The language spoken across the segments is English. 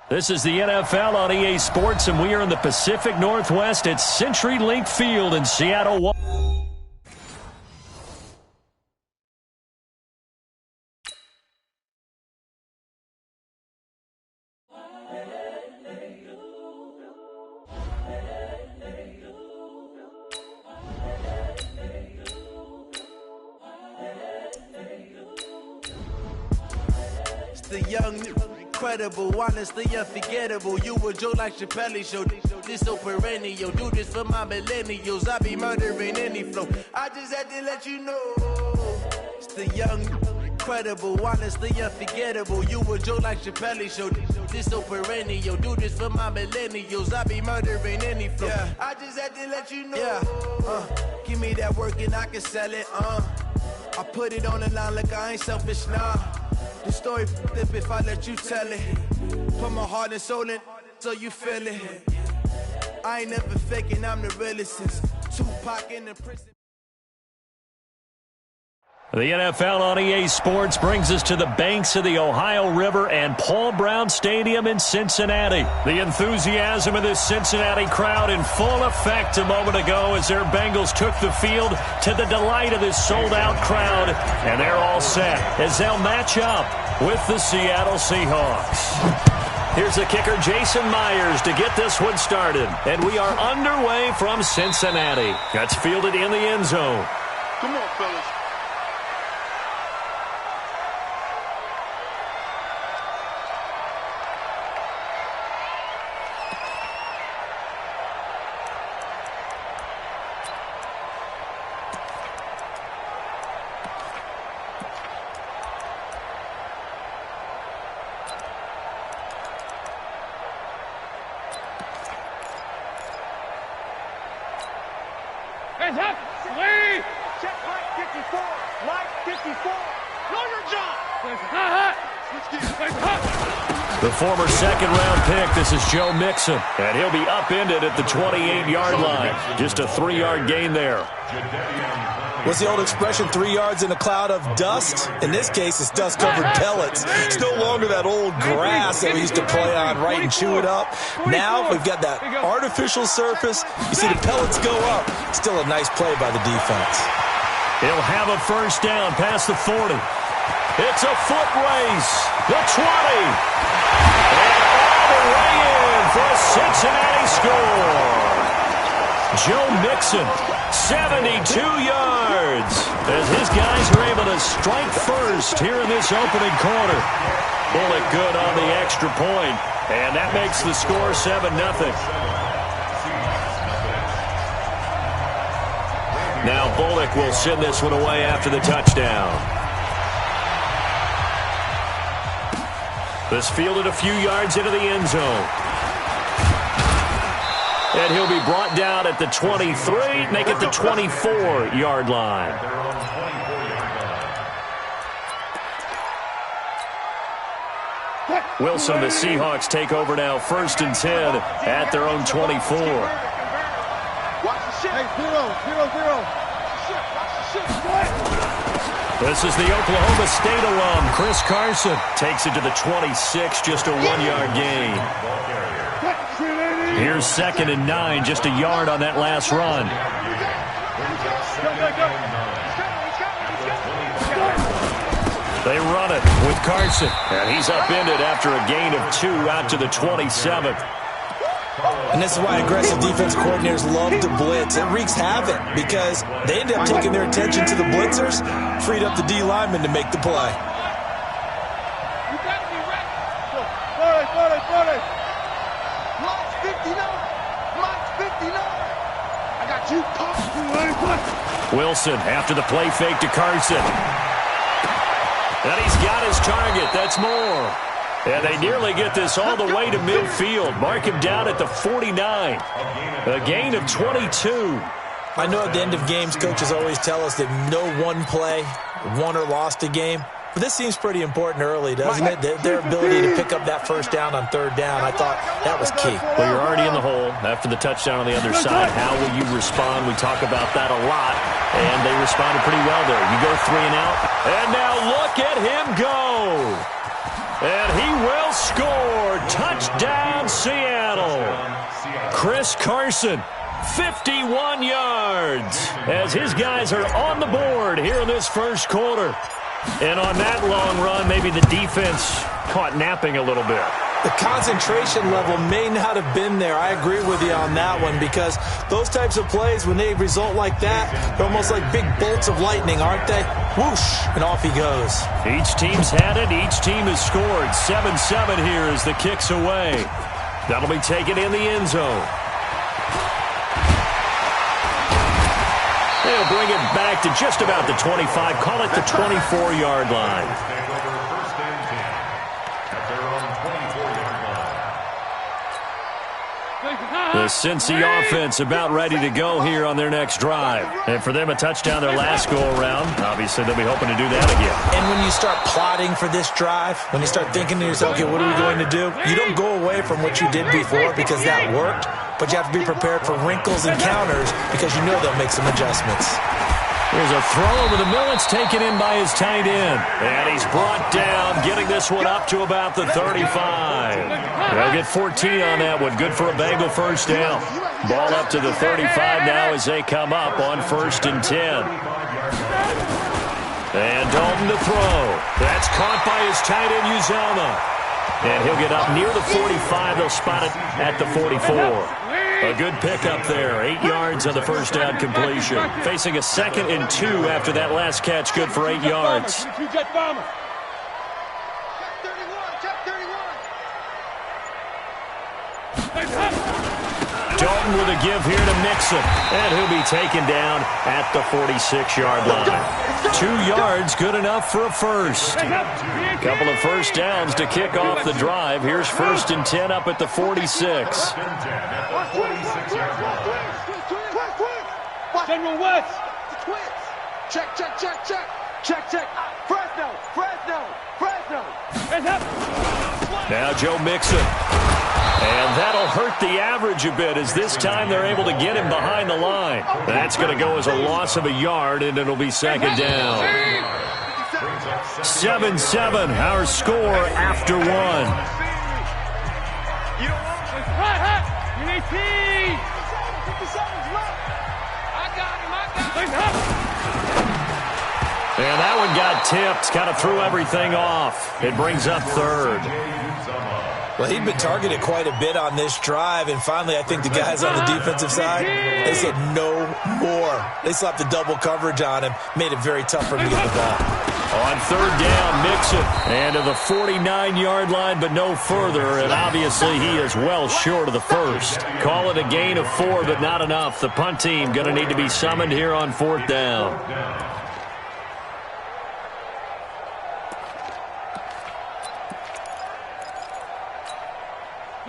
This is the NFL on EA Sports, and we are in the Pacific Northwest at CenturyLink Field in Seattle. The young, incredible, honestly unforgettable. You a Joe like Chappelle show. This so perennial. Do this for my millennials. I be murdering any flow. I just had to let you know. It's the young, incredible, honestly unforgettable. You a Joe like Chappelle show. This so perennial. Do this for my millennials. I be murdering any flow. Yeah. I just had to let you know. Yeah. Give me that work and I can sell it. I put it on the line like I ain't selfish, nah. The story flip if I let you tell it. Put my heart and soul in so you feel it. I ain't never faking, I'm the realest since Tupac in the prison. The NFL on EA Sports brings us to the banks of the Ohio River and Paul Brown Stadium in Cincinnati. The enthusiasm of this Cincinnati crowd in full effect a moment ago as their Bengals took the field to the delight of this sold-out crowd. And they're all set as they'll match up with the Seattle Seahawks. Here's the kicker, Jason Myers, to get this one started. And we are underway from Cincinnati. That's fielded in the end zone. Come on, fellas. Hands up! Lee! Check Mike 54! Mike 54! Lawyer John! The former second-round pick, this is Joe Mixon. And he'll be upended at the 28-yard line. Just a 3-yard gain there. What's the old expression, 3 yards in a cloud of dust? In this case, it's dust-covered pellets. It's no longer that old grass that we used to play on, right, and chew it up. Now we've got that artificial surface. You see the pellets go up. Still a nice play by the defense. He'll have a first down past the 40. It's a foot race. The 20. And all the way in for a Cincinnati score. Joe Mixon, 72 yards, as his guys are able to strike first here in this opening quarter. Bullock good on the extra point, and that makes the score 7-0. Now Bullock will send this one away after the touchdown. This fielded a few yards into the end zone. And he'll be brought down at the 23, make it the 24-yard line. Wilson and the Seahawks take over now, 1st and 10 at their own 24. This is the Oklahoma State alum, Chris Carson. Takes it to the 26, just a 1-yard gain. Here's 2nd and 9, just a yard on that last run. They run it with Carson, and he's upended after a gain of 2 out to the 27th. And this is why aggressive defense coordinators love to blitz. It wreaks havoc because they end up taking their attention to the blitzers, freed up the D lineman to make the play. Wilson after the play fake to Carson. And he's got his target. That's more. And they nearly get this all the way to midfield. Mark him down at the 49. A gain of 22. I know at the end of games, coaches always tell us that no one play won or lost a game. But this seems pretty important early, doesn't it? Their ability to pick up that first down on 3rd down, I thought that was key. Well, you're already in the hole after the touchdown on the other side. How will you respond? We talk about that a lot, and they responded pretty well there. You go 3 and out, and now look at him go. And he will score. Touchdown. Touchdown, Seattle. Chris Carson, 51 yards, as his guys are on the board here in this first quarter. And on that long run, maybe the defense caught napping a little bit. The concentration level may not have been there. I agree with you on that one, because those types of plays, when they result like that, they're almost like big bolts of lightning, aren't they? Whoosh, and off he goes. Each team's had it. Each team has scored. 7-7 here as the kick's away. That'll be taken in the end zone. They'll bring it back to just about the 25. Call it the 24-yard line. The Cincy offense about ready to go here on their next drive. And for them, a touchdown their last go-around. Obviously, they'll be hoping to do that again. And when you start plotting for this drive, when you start thinking to yourself, okay, what are we going to do? You don't go away from what you did before because that worked, but you have to be prepared for wrinkles and counters because you know they'll make some adjustments. Here's a throw over the middle. It's taken in by his tight end. And he's brought down, getting this one up to about the 35. They'll get 14 on that one. Good for a Bengal first down. Ball up to the 35 now as they come up on 1st and 10. And Dalton to throw. That's caught by his tight end, Uzomah. And he'll get up near the 45. They'll spot it at the 44. A good pickup there. 8 yards on the first down completion. Facing a 2nd and 2 after that last catch. Good for 8 yards. Dalton with a give here to Mixon. And he'll be taken down at the 46-yard line. 2 yards, good enough for a first. Couple of first downs to kick off the drive. Here's 1st and 10 up at the 46. General West. Check, check, check, check. Check, check. Fresno, Fresno, Fresno. Now Joe Mixon. And that'll hurt the average a bit, as this time they're able to get him behind the line. That's going to go as a loss of a yard, and it'll be 2nd down. 7-7, our score after 1. You need speed. And that one got tipped, kind of threw everything off. It brings up 3rd. Well, he'd been targeted quite a bit on this drive, and finally I think the guys on the defensive side, they said no more. They slapped the double coverage on him, made it very tough for him to get the ball. On 3rd down, Mixon, and to the 49-yard line, but no further, and obviously he is well short of the first. Call it a gain of 4, but not enough. The punt team going to need to be summoned here on 4th down.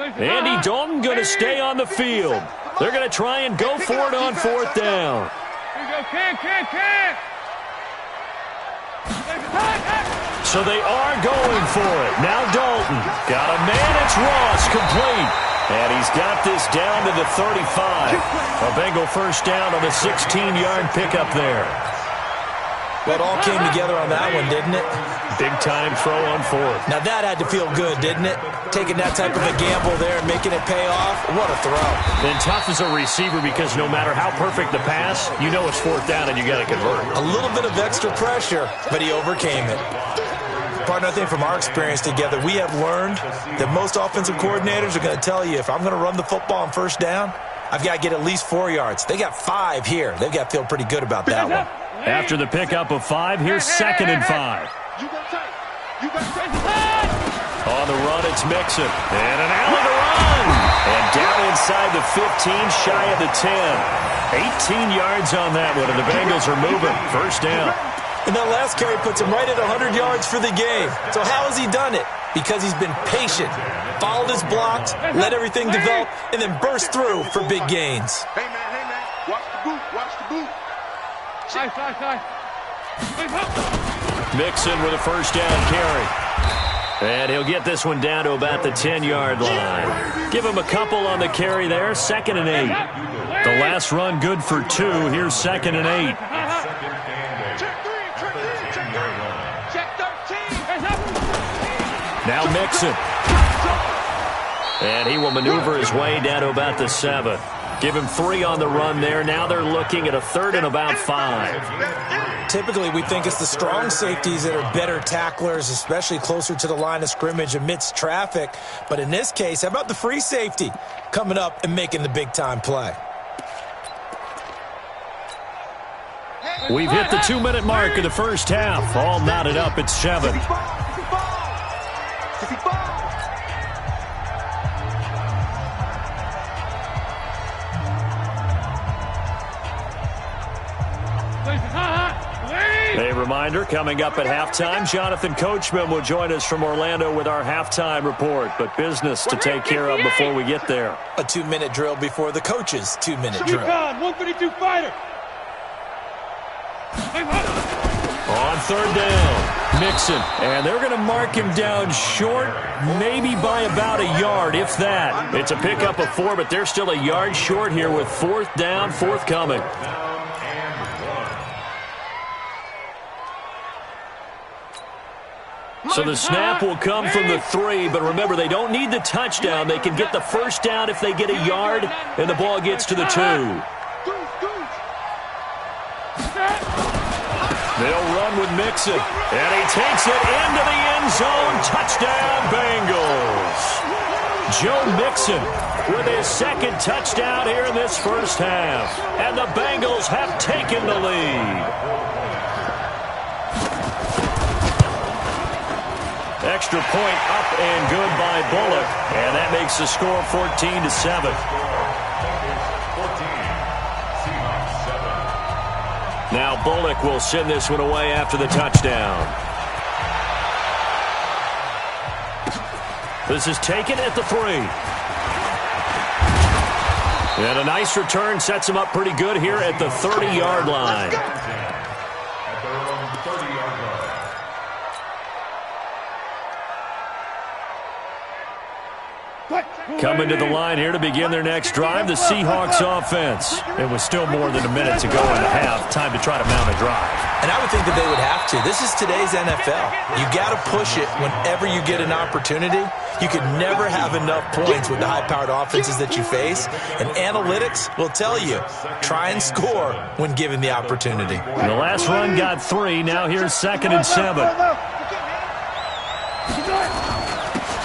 Andy Dalton going to stay on the field. They're going to try and go for it on 4th down. Here you go, Cam. So they are going for it. Now Dalton. Got a man. It's Ross, complete. And he's got this down to the 35. A Bengal first down on the 16-yard pickup there. Well, it all came together on that one, didn't it? Big-time throw on 4th. Now that had to feel good, didn't it? Taking that type of a gamble there and making it pay off. What a throw. And tough as a receiver, because no matter how perfect the pass, you know it's 4th down and you got to convert. A little bit of extra pressure, but he overcame it. Partner, I think from our experience together, we have learned that most offensive coordinators are going to tell you, if I'm going to run the football on 1st down, I've got to get at least 4 yards. They got 5 here. They've got to feel pretty good about that one. After the pickup of 5, here's 2nd and 5. On the run, it's Mixon. And an alley to run. And down inside the 15, shy of the 10. 18 yards on that one, and the Bengals are moving. First down. And that last carry puts him right at 100 yards for the game. So how has he done it? Because he's been patient, followed his blocks, let everything develop, and then burst through for big gains. Hey, man, watch the boot, watch the boot. Side. Mixon with a first down carry. And he'll get this one down to about the 10-yard line. Give him a couple on the carry there. 2nd and 8. The last run good for 2. Here's 2nd and 8. Check 13. Now Mixon. And he will maneuver his way down to about the 7. Give him 3 on the run there. Now they're looking at a 3rd and about 5. Typically, we think it's the strong safeties that are better tacklers, especially closer to the line of scrimmage amidst traffic. But in this case, how about the free safety coming up and making the big-time play? We've hit the 2-minute mark of the first half. All knotted up at 7. A reminder, coming up at halftime, Jonathan Coachman will join us from Orlando with our halftime report. But business to take care of before we get there. A 2-minute drill before the coach's 2-minute drill. 132 fighter. On 3rd down, Mixon. And they're going to mark him down short, maybe by about a yard, if that. It's a pickup of 4, but they're still a yard short here with 4th down, forthcoming. So the snap will come from the 3, but remember, they don't need the touchdown. They can get the 1st down if they get a yard, and the ball gets to the 2. They'll run with Mixon, and he takes it into the end zone. Touchdown, Bengals. Joe Mixon with his 2nd touchdown here in this first half, and the Bengals have taken the lead. Extra point up and good by Bullock, and that makes the score 14-7. Now Bullock will send this one away after the touchdown. This is taken at the 3. And a nice return sets him up pretty good here at the 30-yard line. Coming to the line here to begin their next drive, the Seahawks offense. It was still more than a minute to go in the half. Time to try to mount a drive. And I would think that they would have to. This is today's NFL. You got to push it whenever you get an opportunity. You could never have enough points with the high-powered offenses that you face. And analytics will tell you, try and score when given the opportunity. The last run got 3. Now here's 2nd and 7.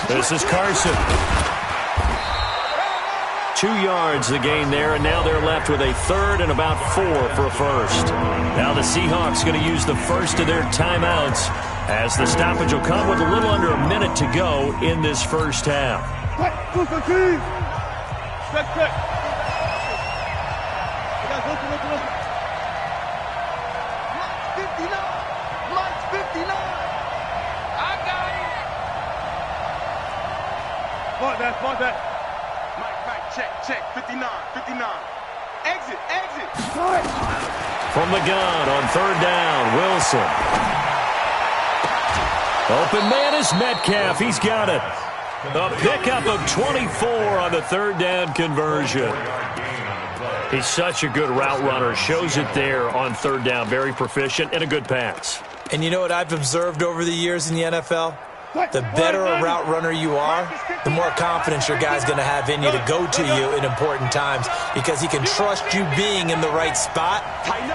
This is Carson. 2 yards the gain there, and now they're left with a 3rd and about 4 for a 1st. Now the Seahawks going to use the 1st of their timeouts as the stoppage will come with a little under a minute to go in this first half. Mark that. Check, 59. Exit. From the gun on 3rd down, Wilson. Open man is Metcalf. He's got it. A pickup of 24 on the 3rd down conversion. He's such a good route runner. Shows it there on 3rd down. Very proficient and a good pass. And you know what I've observed over the years in the NFL? The better a route runner you are, the more confidence your guy's going to have in you to go to you in important times because he can trust you being in the right spot,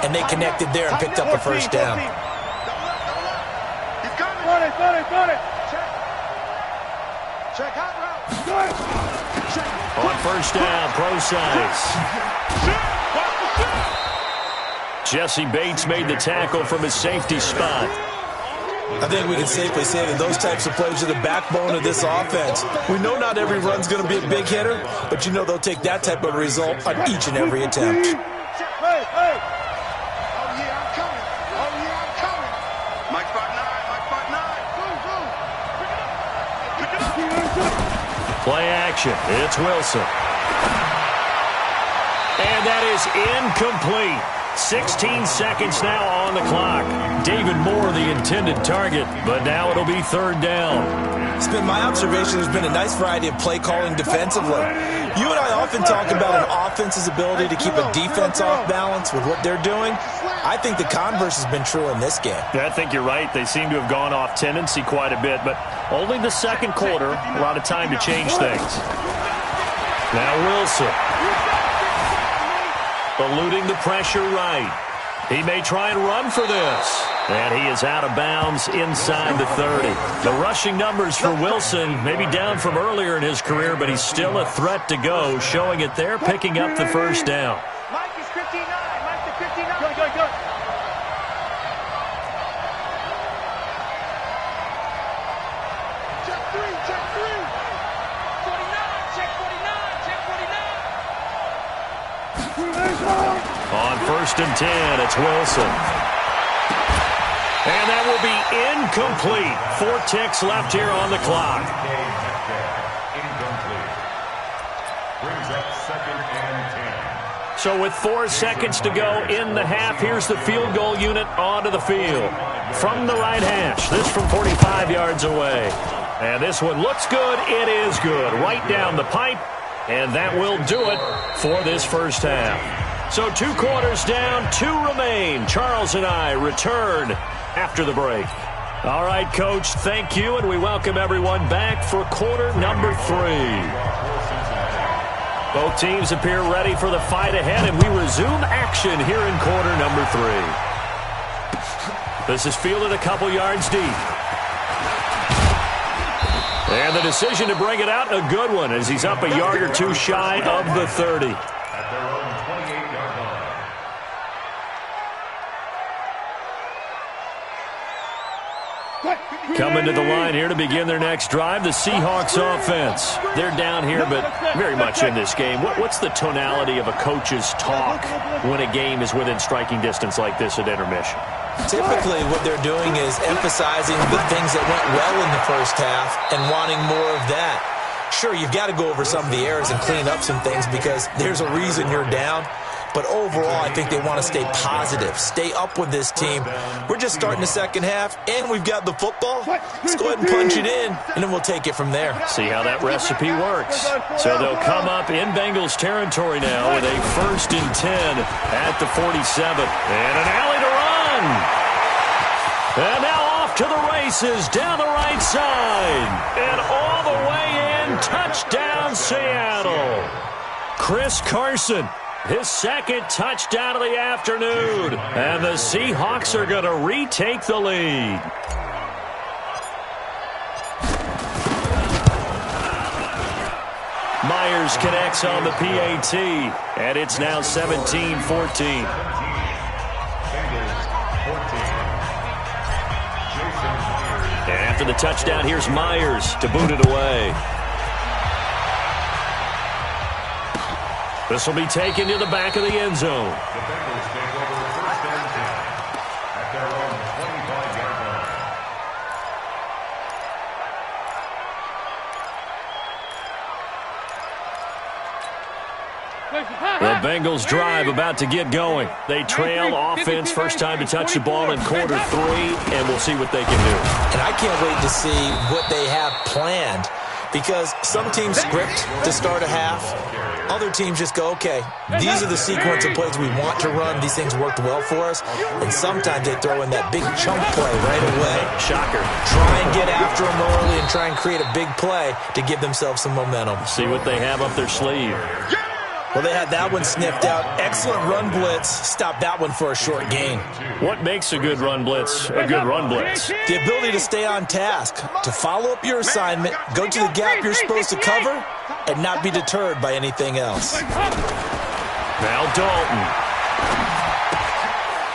and they connected there and picked up a 1st down. On 1st down, Procise. Jesse Bates made the tackle from his safety spot. I think we can safely say that those types of plays are the backbone of this offense. We know not every run's going to be a big hitter, but you know they'll take that type of result on each and every attempt. Hey. Oh, yeah, I'm coming. Mike 5'9". Play action. It's Wilson. And that is incomplete. 16 seconds now on the clock. David Moore, the intended target, but now it'll be 3rd down. It's been my observation there's been a nice variety of play calling defensively. You and I often talk about an offense's ability to keep a defense off balance with what they're doing. I think the converse has been true in this game. Yeah, I think you're right. They seem to have gone off tendency quite a bit, but only the second quarter, a lot of time to change things. Now Wilson. Eluding the pressure right. He may try and run for this. And he is out of bounds inside the 30. The rushing numbers for Wilson may be down from earlier in his career, but he's still a threat to go, showing it there, picking up the first down. Mike is 59. Mike is 59. Go. Check 3. 49. Check 49. On 1st and 10, it's Wilson. And that will be incomplete. 4 ticks left here on the clock. Brings up 2nd and 10. So with 4 seconds to go in the half, here's the field goal unit onto the field. From the right hash, this from 45 yards away. And this one looks good. It is good. Right down the pipe. And that will do it for this first half. So 2 quarters down, 2 remain. Charles and I return after the break. All right, Coach, thank you, and we welcome everyone back for quarter number 3. Both teams appear ready for the fight ahead, and we resume action here in quarter number 3. This is fielded a couple yards deep. And the decision to bring it out, a good one, as he's up a yard or 2 shy of the 30. At their own 28-yard line. Coming to the line here to begin their next drive, the Seahawks offense. They're down here, but very much in this game. What's the tonality of a coach's talk when a game is within striking distance like this at intermission? Typically, what they're doing is emphasizing the things that went well in the first half and wanting more of that. Sure, you've got to go over some of the errors and clean up some things because there's a reason you're down. But overall, I think they want to stay positive, stay up with this team. We're just starting the second half, and we've got the football. Let's go ahead and punch it in, and then we'll take it from there. See how that recipe works. So they'll come up in Bengals territory now with a 1st and 10 at the 47. And an alley to run. And now off to the races down the right side. And all the way in, touchdown Seattle. Chris Carson. His 2nd touchdown of the afternoon. And the Seahawks are going to retake the lead. Myers connects on the PAT. And it's now 17-14. And after the touchdown, here's Myers to boot it away. This will be taken to the back of the end zone. The Bengals take over 1st and 10 at their own 25-yard line. The Bengals drive about to get going. They trail offense, first time to touch the ball in quarter 3, and we'll see what they can do. And I can't wait to see what they have planned because some teams script to start a half. Other teams just go, okay, these are the sequence of plays we want to run. These things worked well for us. And sometimes they throw in that big chunk play right away. Shocker. Try and get after them early and try and create a big play to give themselves some momentum. See what they have up their sleeve. Well, they had that one sniffed out. Excellent run blitz. Stop that one for a short gain. What makes a good run blitz a good run blitz? The ability to stay on task, to follow up your assignment, go to the gap you're supposed to cover, and not be deterred by anything else. Now Dalton.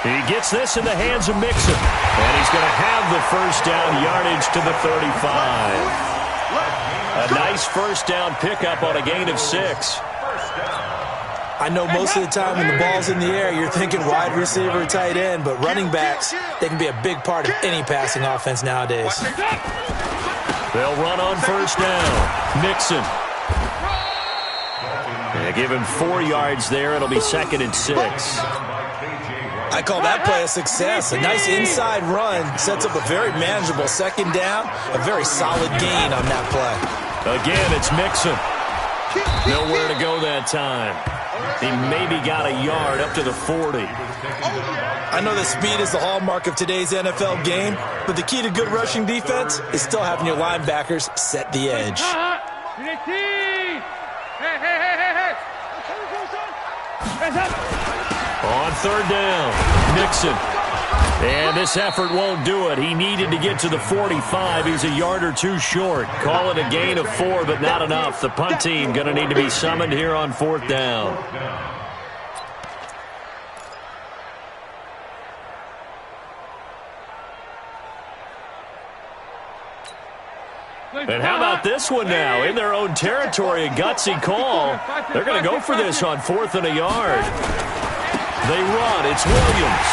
He gets this in the hands of Mixon. And he's going to have the first down yardage to the 35. A nice first down pickup on a gain of 6. I know most of the time when the ball's in the air, you're thinking wide receiver or tight end, but running backs, they can be a big part of any passing offense nowadays. They'll run on first down. Mixon. They give him 4 yards there. It'll be 2nd and 6. I call that play a success. A nice inside run sets up a very manageable second down, a very solid gain on that play. Again, it's Mixon. Nowhere to go that time. He maybe got a yard up to the 40. I know that speed is the hallmark of today's NFL game, but the key to good rushing defense is still having your linebackers set the edge. On third down, Nixon. And this effort won't do it. He needed to get to the 45. He's a yard or two short. Call it a gain of 4, but not enough. The punt team going to need to be summoned here on fourth down. And how about this one now? In their own territory, a gutsy call. They're going to go for this on 4th and a yard. They run. It's Williams.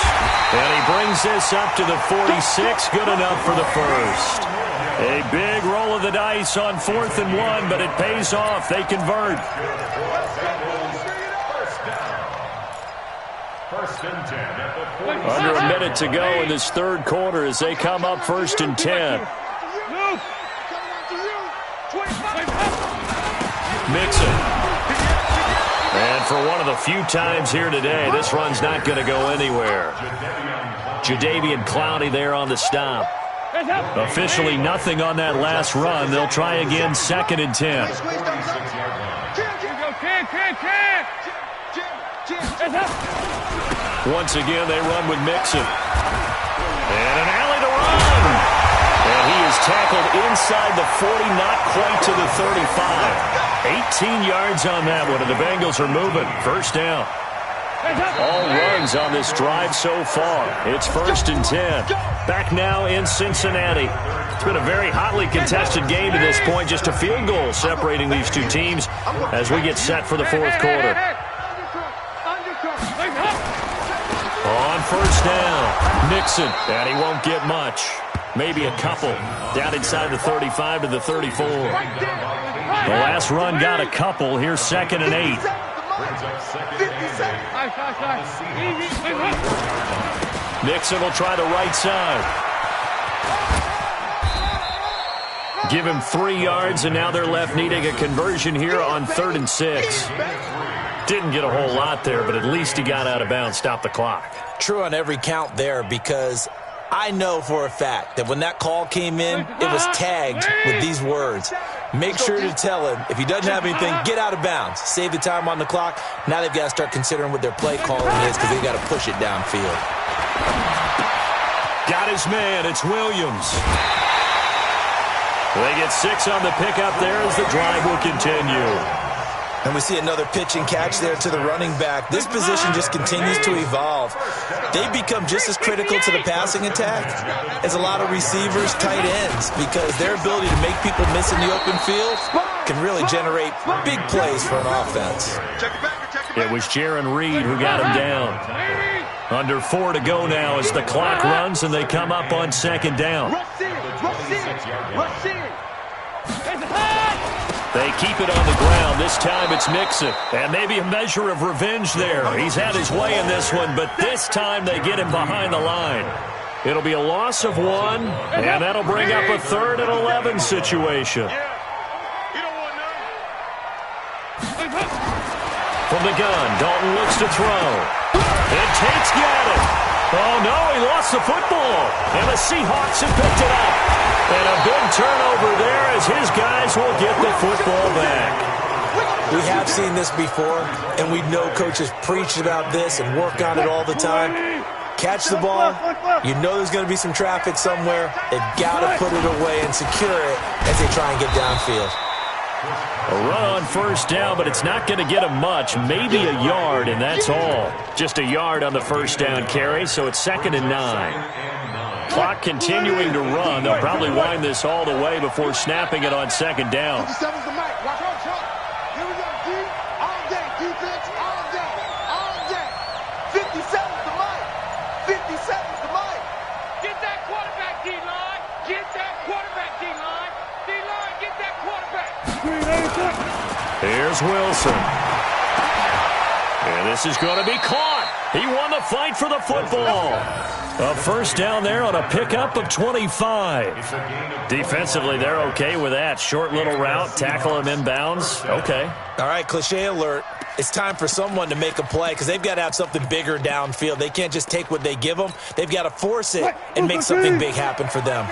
And he brings this up to the 46. Good enough for the first. A big roll of the dice on 4th and 1, but it pays off. They convert. Under a minute to go in this third quarter as they come up 1st and 10. Mixon. And for one of the few times here today, this run's not going to go anywhere. Jadeveon Clowney there on the stop. Officially nothing on that last run. They'll try again 2nd and 10. Once again, they run with Mixon. And an alley to run. And he is tackled inside the 40, not quite to the 35. 18 yards on that one, and the Bengals are moving. First down. All runs on this drive so far. It's 1st and 10. Back now in Cincinnati. It's been a very hotly contested game to this point. Just a field goal separating these two teams as we get set for the fourth quarter. On first down, Nixon, and he won't get much. Maybe a couple. Down inside the 35 to the 34. The last run got a couple. Here's 2nd and 8. Nixon will try the right side. Give him 3 yards, and now they're left needing a conversion here on 3rd and 6. Didn't get a whole lot there, but at least he got out of bounds, stopped the clock. True on every count there, because I know for a fact that when that call came in, it was tagged with these words. Make sure to tell him, if he doesn't have anything, get out of bounds. Save the time on the clock. Now they've got to start considering what their play calling is because they've got to push it downfield. Got his man. It's Williams. They get 6 on the pickup there as the drive will continue. And we see another pitch and catch there to the running back. This position just continues to evolve. They become just as critical to the passing attack as a lot of receivers, tight ends, because their ability to make people miss in the open field can really generate big plays for an offense. It was Jaron Reed who got him down. Under 4 to go now as the clock runs and they come up on 2nd down. They keep it on the ground. This time it's Mixon. And maybe a measure of revenge there. He's had his way in this one, but this time they get him behind the line. It'll be a loss of 1, and that'll bring up a 3rd and 11 situation. From the gun, Dalton looks to throw. And Tate's got it. Oh, no, he lost the football. And the Seahawks have picked it up. And a big turnover there as his guys will get the football back. We have seen this before, and we know coaches preach about this and work on it all the time. Catch the ball. You know there's going to be some traffic somewhere. They've got to put it away and secure it as they try and get downfield. A run on first down, but it's not going to get him much. Maybe a yard, and that's all. Just a yard on the first down carry, so it's 2nd and 9. Clock continuing to run. They'll probably wind this all the way before snapping it on 2nd down. Here's Wilson. And this is going to be caught. He won the fight for the football. A first down there on a pickup of 25. Defensively, they're okay with that. Short little route, tackle him inbounds. Okay. All right, cliche alert. It's time for someone to make a play because they've got to have something bigger downfield. They can't just take what they give them. They've got to force it and make something big happen for them.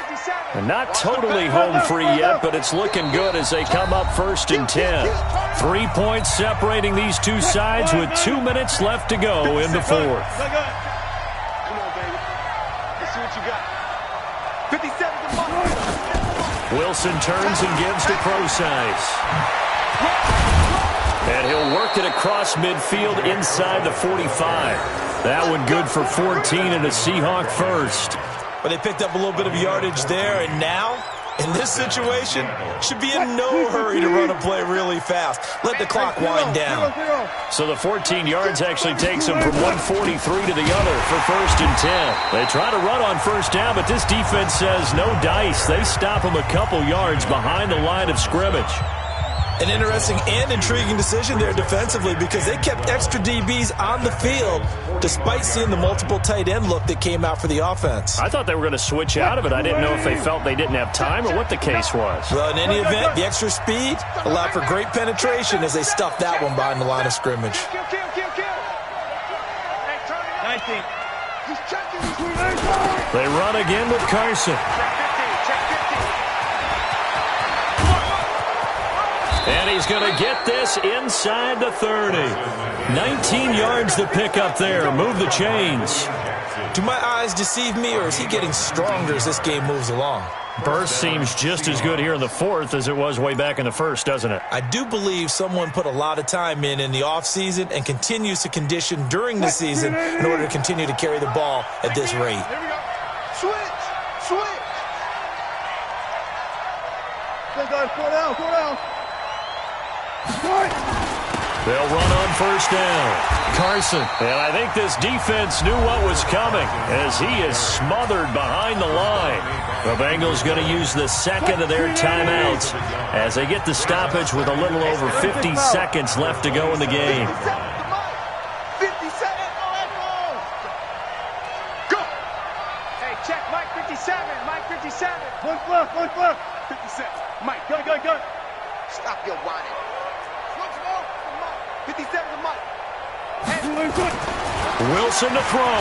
And not totally home free yet, but it's looking good as they come up 1st and 10. 3 points separating these two sides with 2 minutes left to go in the fourth. Come on, baby. Let's see what you got. 57 to Mark. Wilson turns and gives to Procise. And he'll work it across midfield inside the 45. That one good for 14 and a Seahawk first. But they picked up a little bit of yardage there, and now, in this situation, should be in no hurry to run a play really fast. Let the clock wind down. So the 14 yards actually takes them from 143 to the other for 1st and 10. They try to run on first down, but this defense says no dice. They stop them a couple yards behind the line of scrimmage. An interesting and intriguing decision there defensively because they kept extra DBs on the field despite seeing the multiple tight end look that came out for the offense. I thought they were going to switch out of it. I didn't know if they felt they didn't have time or what the case was. Well, in any event, the extra speed allowed for great penetration as they stuffed that one behind the line of scrimmage. They run again with Carson. And he's going to get this inside the 30. 19 yards to pick up there. Move the chains. Do my eyes deceive me, or is he getting stronger as this game moves along? Burst seems just as good here in the fourth as it was way back in the first, doesn't it? I do believe someone put a lot of time in the offseason and continues to condition during the season in order to continue to carry the ball at this rate. Here we go. Switch. Go down. They'll run on first down. Carson. And I think this defense knew what was coming as he is smothered behind the line. The Bengals going to use the second of their timeouts as they get the stoppage with a little over 50 seconds left to go in the game. 50 seconds. Go. Hey, check Mike 57. One flip. 57. Mike, go. Stop your whining. 57 to Mike. Wilson to throw.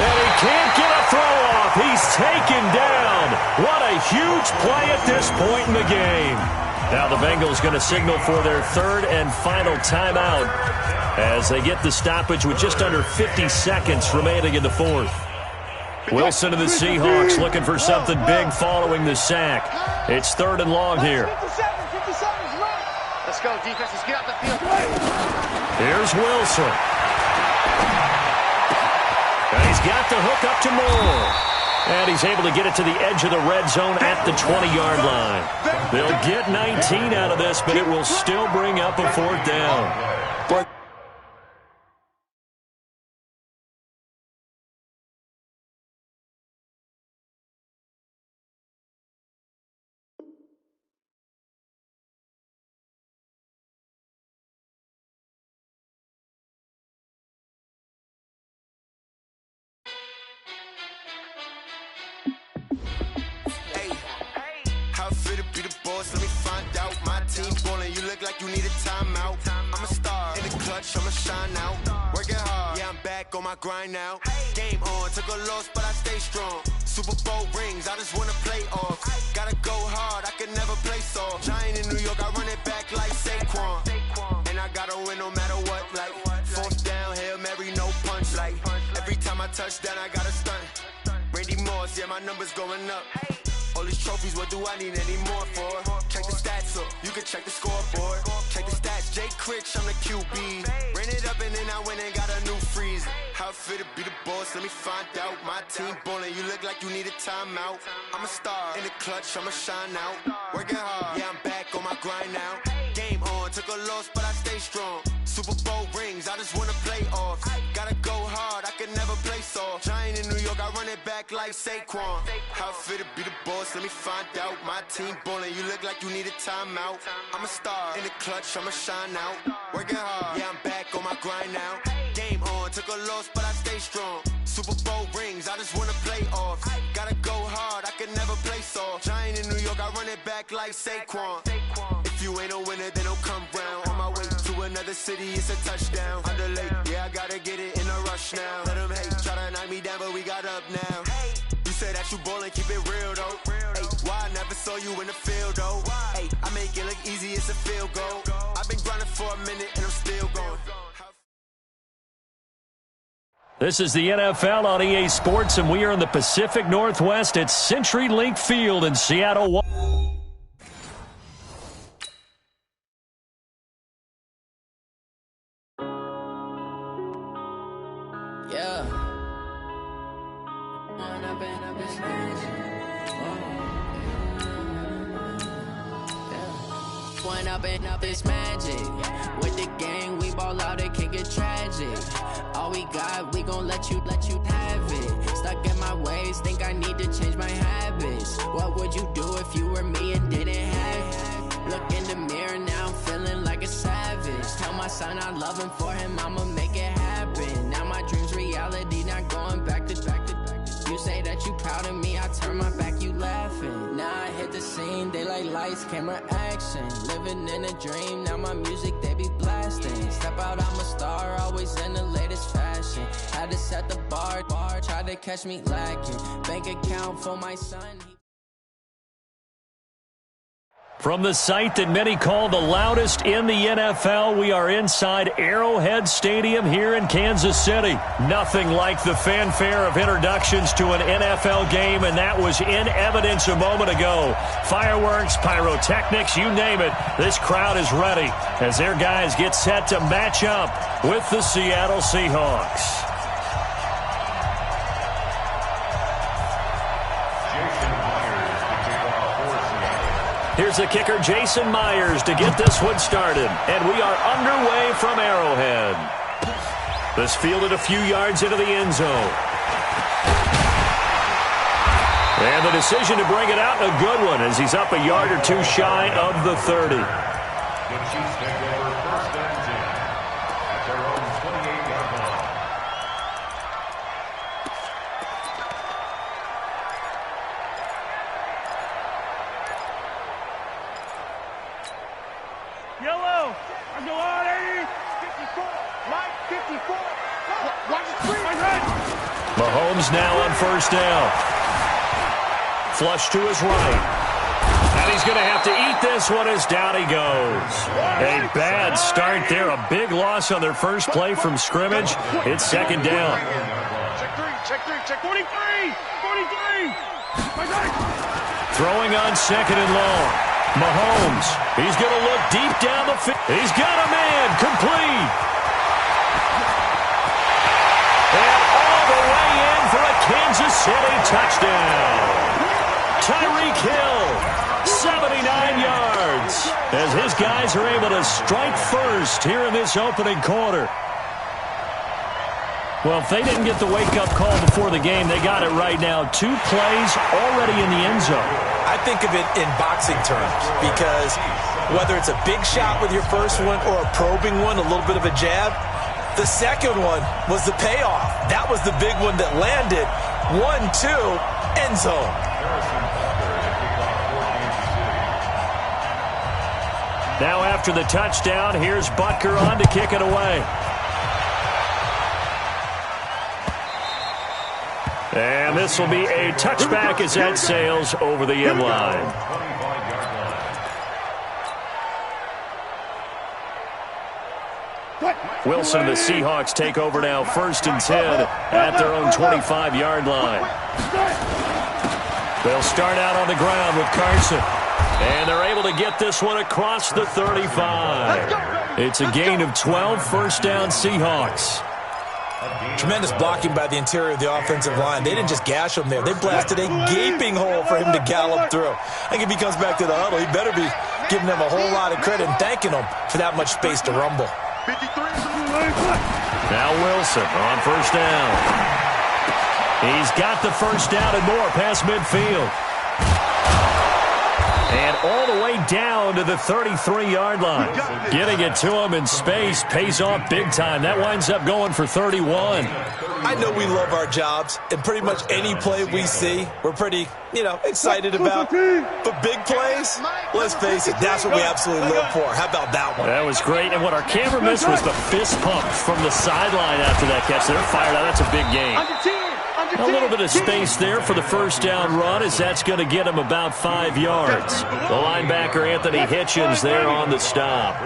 And he can't get a throw off. He's taken down. What a huge play at this point in the game. Now the Bengals going to signal for their third and final timeout as they get the stoppage with just under 50 seconds remaining in the fourth. Wilson and the Seahawks looking for something big following the sack. It's 3rd and long here. Let's go, defense. Let's get out the field. Here's Wilson. And he's got the hook up to Moore. And he's able to get it to the edge of the red zone at the 20-yard line. They'll get 19 out of this, but it will still bring up a 4th down. Let me find out my team ballin'. You look like you need a timeout. I'm a star in the clutch, I'ma shine out. Working hard, yeah, I'm back on my grind now. Game on, took a loss, but I stay strong. Super Bowl rings, I just wanna play off. Gotta go hard, I can never play soft. Giant in New York, I run it back like Saquon. And I gotta win no matter what, like 4th down, Hail Mary, no punch. Like every time I touch down, I gotta stunt. Randy Moss, yeah, my numbers going up. All these trophies, what do I need any more for? Check the stats up, you can check the scoreboard. Check the stats, Jay Critch, I'm the QB. Ran it up and then I went and got a new freeze. How it fit to be the boss, let me find out. My team ballin', you look like you need a timeout. I'm a star in the clutch, I'ma shine out. Working hard, yeah, I'm back on my grind now. Game on, took a loss, but I stay strong. Super Bowl rings, I just wanna play off. Gotta go hard, I can never play soft. Giant in New York, I run it back like Saquon. How it fit to be the boss, let me find out. My team ballin', you look like you need a timeout. I'm a star in the clutch, I'ma shine out. Working hard, yeah, I'm back on my grind now. Game on, took a loss, but I stay strong. Super Bowl rings, I just wanna play off. Gotta go hard, I can never play soft. Giant in New York, I run it back like Saquon. If you ain't a winner, then don't come round. On my way to another city, it's a touchdown. Underlay, yeah, I gotta get it in a rush now. Let them hate, try to knock me down, but we got up now. You say that you ballin', keep it real though. Hey, why I never saw you in the field though? Hey, I make it look easy, it's a field goal. I've been grinding for a minute and I'm still going. This is the NFL on EA Sports, and we are in the Pacific Northwest at CenturyLink Field in Seattle. Yeah. Point up and up is magic. With the gang, we ball out, it can get tragic. All we got, we gon' let you have it. Stuck in my ways, think I need to change my habits. What would you do if you were me and didn't have it? Look in the mirror, now I'm feeling like a savage. Tell my son I love him, for him I'ma make it happen. Now my dream's reality, not going back to. You say that you proud of me, I turn my back, you laughing. Now I hit the scene, they like lights, camera, action. Living in a dream, now my music, they be blasting. Step out, I'm a star, always in the latest fashion. Had to set the bar, tried to catch me lacking. Bank account for my son. From the site that many call the loudest in the NFL, we are inside Arrowhead Stadium here in Kansas City. Nothing like the fanfare of introductions to an NFL game, and that was in evidence a moment ago. Fireworks, pyrotechnics, you name it, this crowd is ready as their guys get set to match up with the Seattle Seahawks. Here's the kicker, Jason Myers, to get this one started. And we are underway from Arrowhead. This fielded a few yards into the end zone. And the decision to bring it out, a good one, as he's up a yard or two shy of the 30. The Chiefs take over first and 10 at their own 28-yard line. Yellow. I go on 80. 54. Mike, 54. Watch the screen. Mahomes now on first down. Flush to his right. And he's going to have to eat this one as down he goes. A bad start there. A big loss on their first play from scrimmage. It's second down. Check 43. 43. Throwing on second and long. Mahomes, he's going to look deep down the field. He's got a man, complete. And all the way in for a Kansas City touchdown. Tyreek Hill, 79 yards, as his guys are able to strike first here in this opening quarter. Well, if they didn't get the wake-up call before the game, they got it right now. 2 plays already in the end zone. I think of it in boxing terms, because whether it's a big shot with your first one or a probing one, a little bit of a jab, the second one was the payoff. That was the big one that landed. 1-2, end zone. Now after the touchdown, here's Butker on to kick it away. And this will be a touchback as that sails over the end line. Wilson and the Seahawks take over now, first and 10 at their own 25-yard line. They'll start out on the ground with Carson. And they're able to get this one across the 35. It's a gain of 12, first down Seahawks. Tremendous blocking by the interior of the offensive line. They didn't just gash him there. They blasted a gaping hole for him to gallop through. I think if he comes back to the huddle, he better be giving them a whole lot of credit and thanking them for that much space to rumble. Now Wilson on first down. He's got the first down and more past midfield. And all the way down to the 33-yard line. Getting it to him in space pays off big time. That winds up going for 31. I know we love our jobs, and pretty much any play we see, we're pretty, excited about. But big plays, let's face it, that's what we absolutely live for. How about that one? That was great. And what our camera missed was the fist pump from the sideline after that catch. They're fired out. That's a big game. A little bit of space there for the first down run, as that's going to get him about 5 yards. The linebacker, Anthony Hitchens, there on the stop.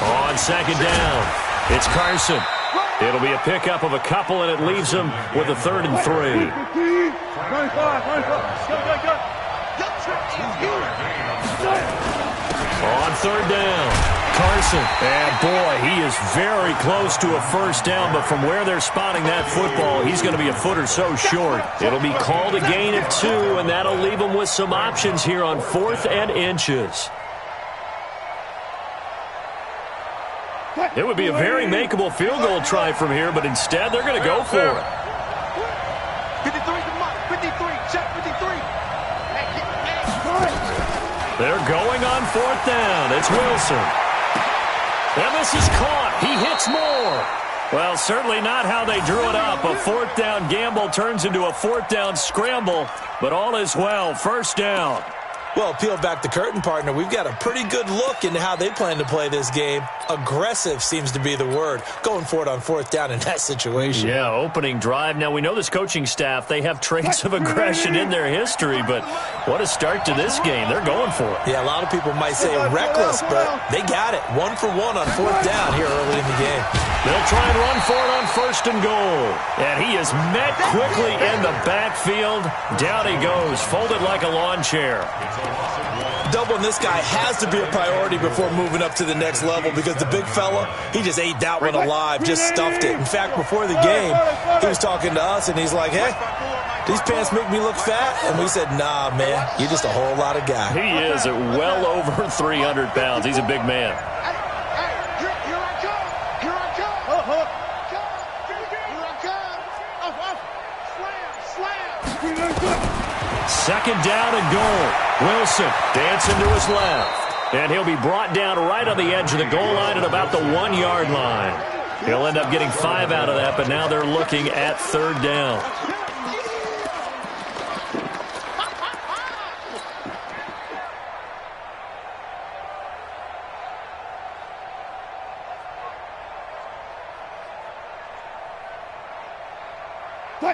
On second down, it's Carson. It'll be a pickup of a couple, and it leaves him with a 3rd and 3. On 3rd down, Carson. And boy, he is very close to a first down, but from where they're spotting that football, he's going to be a foot or so short. It'll be called a gain of 2, and that'll leave him with some options here on 4th and inches. It would be a very makeable field goal try from here, but instead they're going to go for it. 53, check 53. They're going on 4th down. It's Wilson. And this is caught. He hits more. Well, certainly not how they drew it up. A 4th down gamble turns into a 4th down scramble, but all is well. First down. Well, peel back the curtain, partner. We've got a pretty good look into how they plan to play this game. Aggressive seems to be the word. Going for it on 4th down in that situation. Yeah, opening drive. Now, we know this coaching staff, they have traits of aggression in their history, but what a start to this game. They're going for it. Yeah, a lot of people might say reckless, but they got it. 1 for 1 on 4th down here early in the game. They'll try and run for it on 1st and goal. And he is met quickly in the backfield. Down he goes, folded like a lawn chair. Doubling this guy has to be a priority before moving up to the next level, because the big fella, he just ate that one alive, just stuffed it. In fact, before the game, he was talking to us, and he's like, hey, these pants make me look fat. And we said, nah, man, you're just a whole lot of guy. He is at well over 300 pounds. He's a big man. Second down and goal. Wilson dancing to his left. And he'll be brought down right on the edge of the goal line at about the 1-yard line. He'll end up getting 5 out of that, but now they're looking at 3rd down.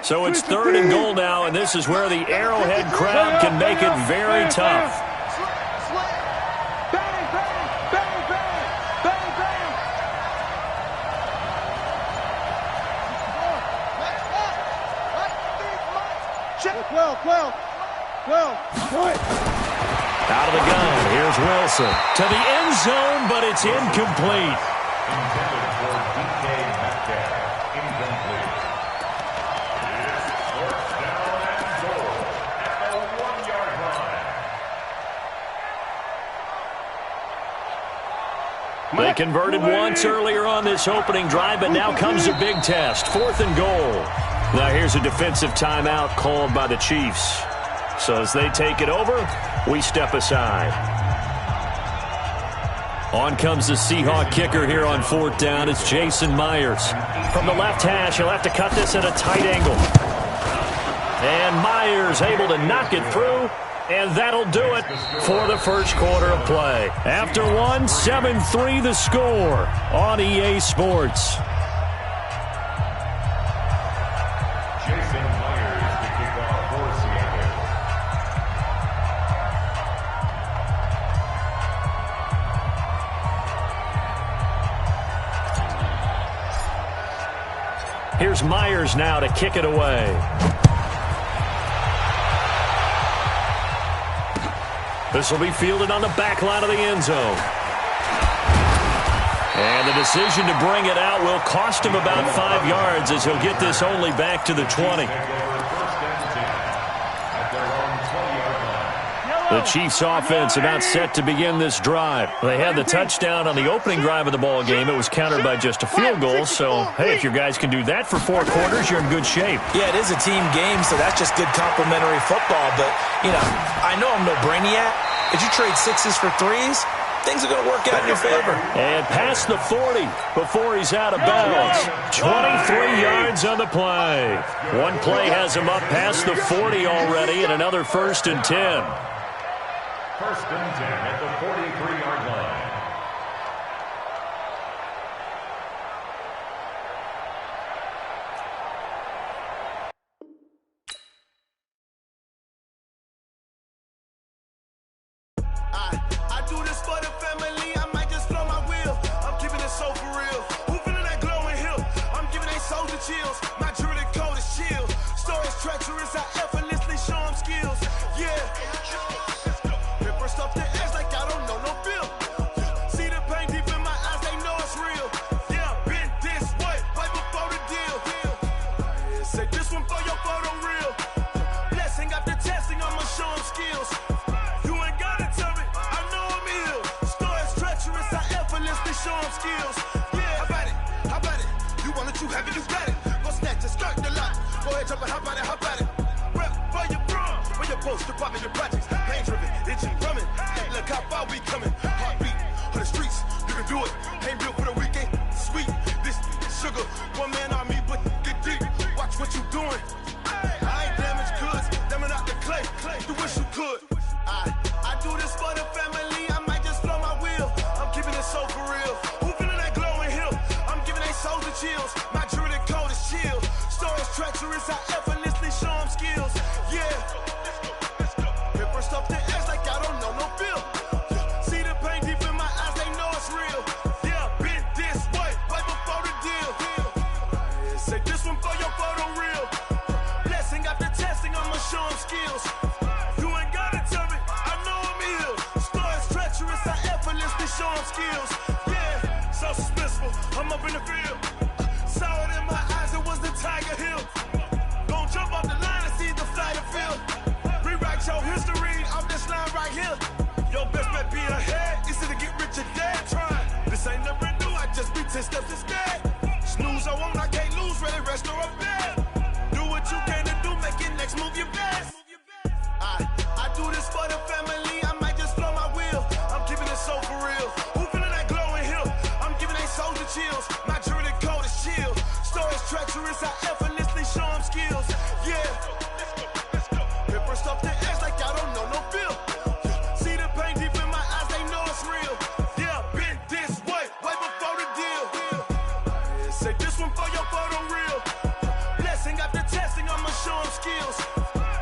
So it's 3rd and goal now, and this is where the Arrowhead crowd can make it very tough. Out of the gun, here's Wilson. To the end zone, but it's incomplete. They converted once earlier on this opening drive, but now comes a big test. 4th and goal. Now here's a defensive timeout called by the Chiefs. So as they take it over, we step aside. On comes the Seahawk kicker here on 4th down. It's Jason Myers. From the left hash, he'll have to cut this at a tight angle. And Myers able to knock it through. And that'll do it for the first quarter of play. After 1, 7-3 the score on EA Sports. Jason Myers to kick off for Seattle. Here's Myers now to kick it away. This will be fielded on the back line of the end zone. And the decision to bring it out will cost him about 5 yards, as he'll get this only back to the 20. The Chiefs offense about set to begin this drive. They had the touchdown on the opening drive of the ball game. It was countered by just a field goal. So, hey, if your guys can do that for 4 quarters, you're in good shape. Yeah, it is a team game, so that's just good complimentary football. But, I know I'm no brainiac. If you trade 6s for 3s, things are going to work out in your favor. And past the 40 before he's out of bounds. 23 yards on the play. One play has him up past the 40 already, and another 1st and 10. 1st and 10 at the 43-yard line. I do this for the family. I might just blow my wheel. I'm keeping it so for real. Who feeling that glowing hill? I'm giving they soldier chills. My jewelry code is chill. Stories treacherous. I effortlessly show them skills. Yeah. Paper stuff the edge like I don't know no feel. See the pain deep in my eyes. They know it's real. Yeah, been this way right before the deal. Say this one for your photo real. Blessing after testing. I'ma show them skills. You ain't gotta tell me. I know I'm ill. Stories treacherous. I effortlessly show them skills. Yeah, how about it? How about it? You want it, you have it, you got it. Go snatch it, start the lot. Go ahead, jump it, how about it? How about it? Rep for your bro, for your post, your pop, your projects. Pain driven, itching, drumming. Look how far we coming. Heartbeat on the streets, you can do it. Ain't built for the weekend. Sweet, this sugar. One man army, but get deep. Watch what you doing. I ain't damaged goods, damn out the clay. You wish you could. I do this for the family. I might just blow my wheel. I'm keeping it so for real. Who feeling that glowing hill? I'm giving they souls the chills. My jewelry code is chill. Stories treacherous. I effortlessly show them skills. Yeah. Paper stuff the edge like I don't know no feel. See the pain deep in my eyes. They know it's real. Yeah, been this way right before the deal. Say this one for your photo real. Blessing after testing. I'ma show them skills. You ain't gotta tell me. I know I'm ill. Stories treacherous. I effortlessly show them skills. Yeah, so suspenseful. I'm up in the field. Saw it in my eyes. It was the Tiger Hill. Gon' jump off the line and see the flight of field. Rewrite your history off this line right here. Your best bet be ahead. Easy to get rich or dead. Trying. This ain't never new. I just be 10 steps instead. Snooze I won't. I can't lose. Ready, rest or up bed. Do what you can to do. Make your next move your best. I do this for the family. I might just blow my wheel. I'm keeping it so for real. Who feeling that glowing hill? I'm giving they soldier chills. My jewelry code is chill. Stories treacherous. I effortlessly show them skills. Yeah. Paper stuff the edge like I don't know no feel. See the pain deep in my eyes. They know it's real. Yeah, been this way right before the deal. Say this one for your photo real. Blessing after testing. I'ma show them skills.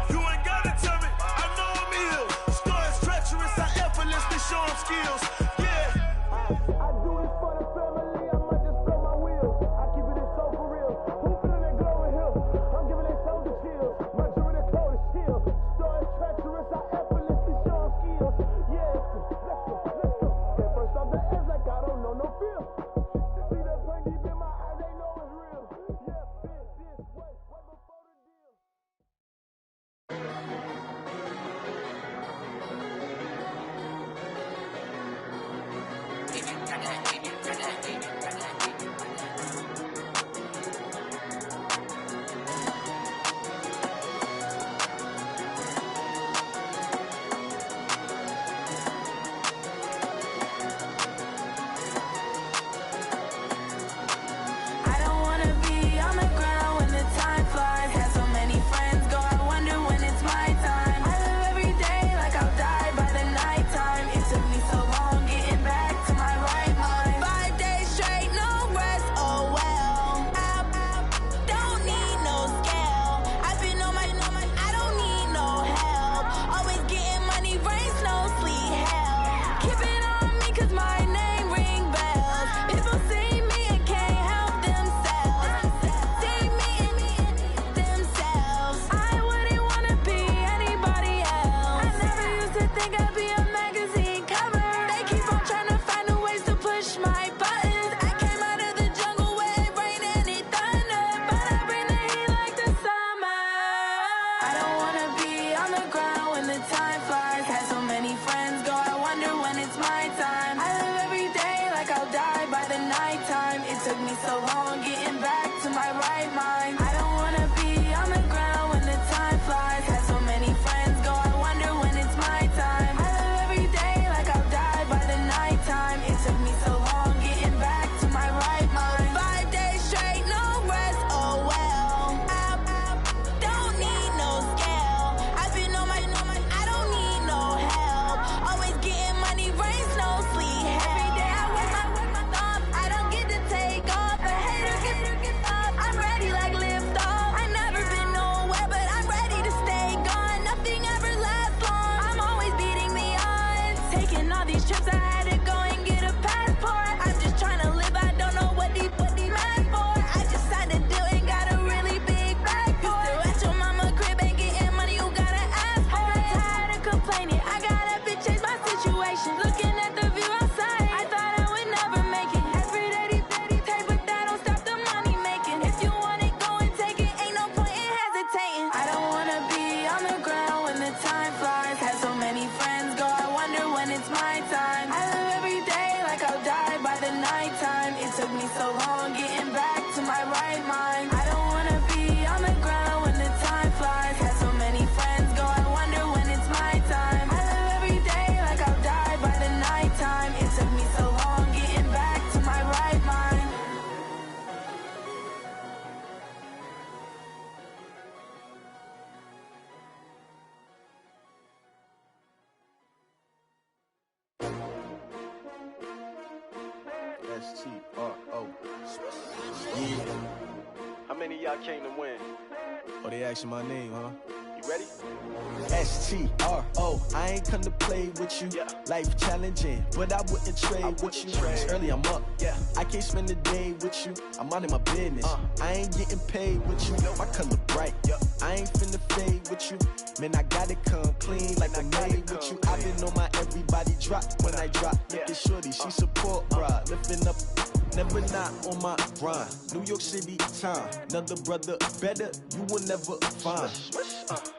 You ain't gotta tell me. I know I'm ill. Stories treacherous. I effortlessly show them skills. Yeah. I do this for the family. I might just blow my wheel. I keep it so for real. Who feeling that glowing hill? I'm giving they soldier chills. My jewelry code is chill. Stories treacherous. I effortlessly show them skills. Yeah. Let's go. Get first off the edge like I don't know no feel. See that pain deep in my eyes. They know it's real. Yeah, been this way right before the deal. I came to win. Oh, they asking my name, huh? You ready? STRO, I ain't come to play with you. Life challenging, but I wouldn't trade with you. It's early, I'm up. I can't spend the day with you. I'm out of my business. I ain't getting paid with you. My color bright. I ain't finna fade with you. Man, I gotta come clean like I made with you. I've been on my everybody drop when I drop. Look at shorty, she support, bruh. Lifting up, never not on my grind. New York City time, another brother better, you will never find.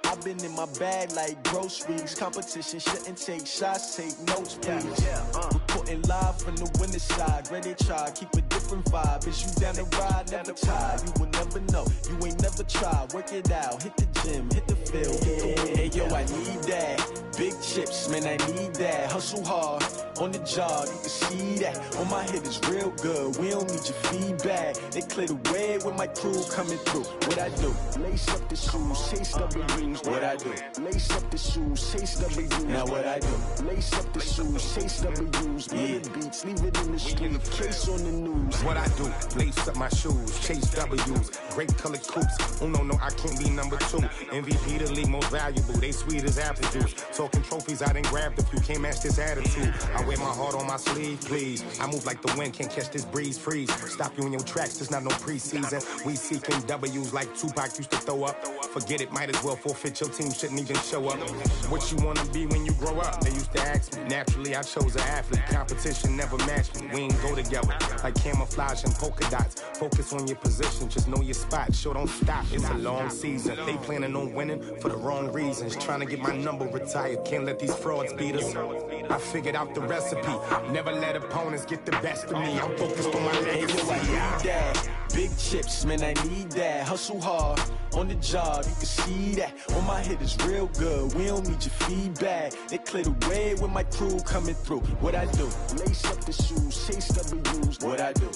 I've been in my bag like groceries. Competition shouldn't take shots, take notes, please. Reporting live from the winning side. Ready to try, keep a different vibe. Is you down the ride, never tired. You will never know, you ain't never tried. Work it out, hit the gym, hit the field, hit the win. Hey yo, I need that. Big chips, man, I need that. Hustle hard, on the job, you can see that. On my head is real good, we don't need your feedback. They clear the way with my crew coming through. What I do? Lace up the shoes, chase W's. What I do? Lace up the shoes, chase W's. Now what I do? Lace up the shoes, chase W's. Big beats, leave it in the street, case on the news. What I do? Lace up my shoes, chase W's. Great colored coops. Oh no, I can't be number 2. MVP the league most valuable. They sweet as apple juice. Talking trophies, I done grabbed a few. Can't match this attitude. I wear my heart on my sleeve, please. I move like the wind, can't catch this breeze, freeze. Stop you in your tracks, there's not no preseason. We seeking W's like Tupac used to throw up. Forget it, might as well forfeit, your team shouldn't even show up. What you wanna be when you grow up? They used to ask me. Naturally, I chose an athlete. Competition never matched me. We ain't go together like camouflage and polka dots. Focus on your position, just know your spot. Sure, don't stop, it's a long season. They planning on winning for the wrong reasons. Trying to get my number retired, can't let these frauds beat us. I figured out the recipe. Never let opponents get the best of me. I'm focused on my legacy. Hey, yo, I need that. Big chips, man, I need that. Hustle hard, on the job, you can see that. On my head is real good, we don't need your feedback. They clear the way with my crew coming through. What I do? Lace up the shoes, chase W's. What I do?